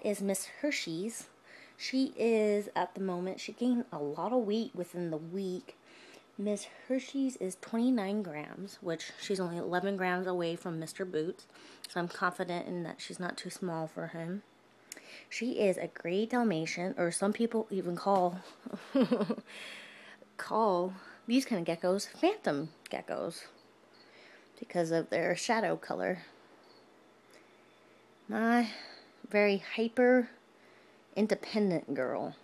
Is Miss Hershey's. She is, at the moment, she gained a lot of weight within the week. Miss Hershey's is 29 grams, which she's only 11 grams away from Mr. Boots. So I'm confident in that she's not too small for him. She is a gray Dalmatian, or some people even call these kind of geckos phantom geckos because of their shadow color. My very hyper independent girl.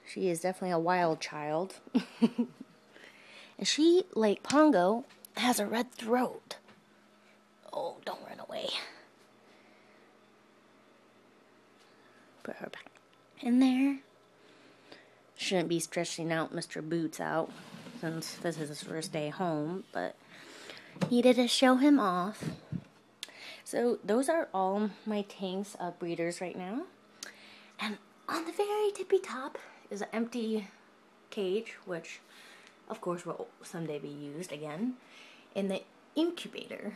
She is definitely a wild child. And she, like Pongo, has a red throat. Oh, don't run away. Put her back in there. Shouldn't be stressing out Mr. Boots out since this is his first day home, but needed to show him off. So those are all my tanks of breeders right now. And on the very tippy top is an empty cage, which of course will someday be used again, in the incubator.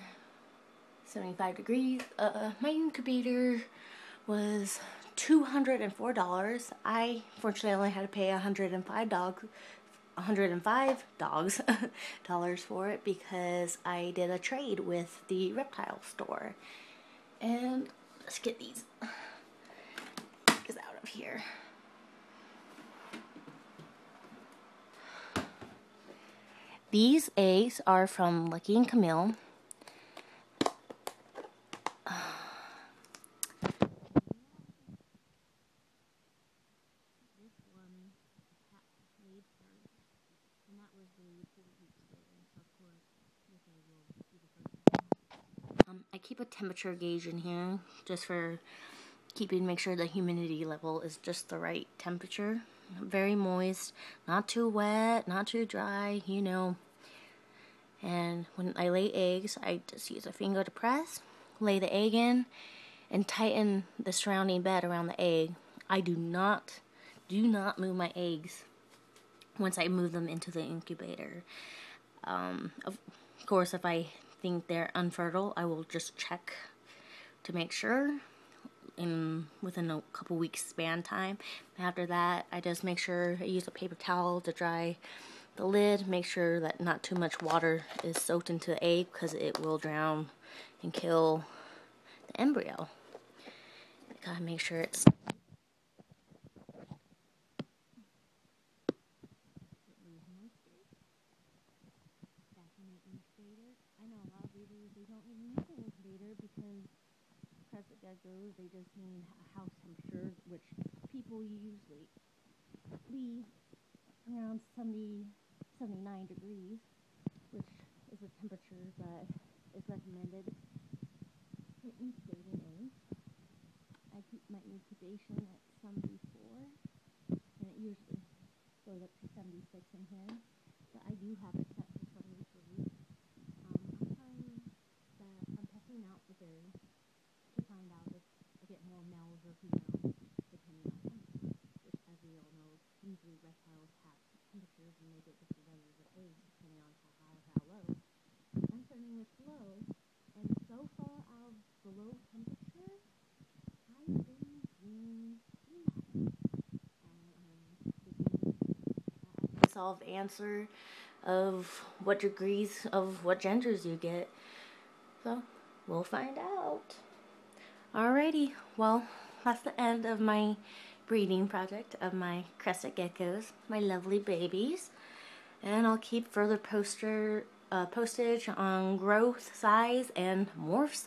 75 degrees. My incubator was $204. I fortunately only had to pay $105 dollars for it because I did a trade with the reptile store. And let's get these out of here. These eggs are from Lucky and Camille. I keep a temperature gauge in here just for make sure the humidity level is just the right temperature. Very moist, not too wet, not too dry, you know. And when I lay eggs, I just use a finger to press, lay the egg in, and tighten the surrounding bed around the egg. I do not move my eggs once I move them into the incubator. Of course, if I think they're unfertile, I will just check to make sure within a couple weeks span time. After that, I just make sure I use a paper towel to dry the lid, make sure that not too much water is soaked into the egg because it will drown and kill the embryo. I gotta make sure it's I know a lot of breeders, they don't even need an incubator because Crested Geckos, they just need a house temperature, which people usually leave around 79 degrees, which is a temperature that is recommended for incubating eggs. I keep my incubation at 74, and it usually goes up to 76 in here, but I do have it set for 73. I'm testing out the berry to find out if I get more males or females depending on temperature, which, as we all know, usually reptiles have temperatures and they get different numbers of eggs depending on how high or how low. I'm starting with low, and so far out of the low temperature, I've been seeing females. The solved answer of what degrees of what genders you get. So, we'll find out. Alrighty, well, that's the end of my breeding project of my Crested Geckos, my lovely babies. And I'll keep further postage on growth, size, and morph size.